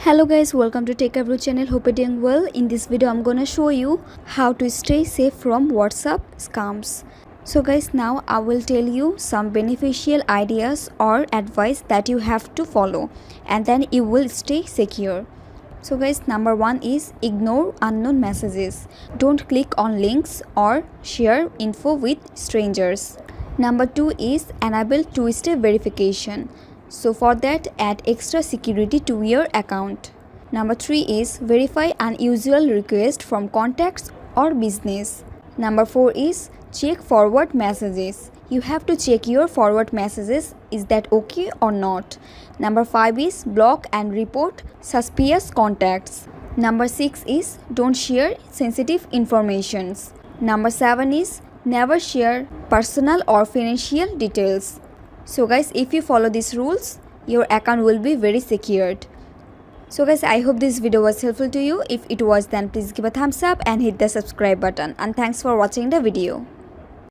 Hello guys, welcome to Techavro channel. Hope you're doing well. In this video I'm gonna show you how to stay safe from WhatsApp scams. So guys, now I will tell you some beneficial ideas or advice that you have to follow and then you will stay secure. So guys, number 1 is ignore unknown messages. Don't click on links or share info with strangers. Number 2 is enable two-step verification. So for that, add extra security to your account. Number 3 is verify unusual requests from contacts or business. Number 4 is check forward messages. You have to check your forward messages. Is that okay or not? Number 5 is block and report suspicious contacts. Number 6 is don't share sensitive informations. Number 7 is never share personal or financial details. So guys, if you follow these rules, your account will be very secured. So guys, I hope this video was helpful to you. If it was, then please give a thumbs up and hit the subscribe button. And thanks for watching the video.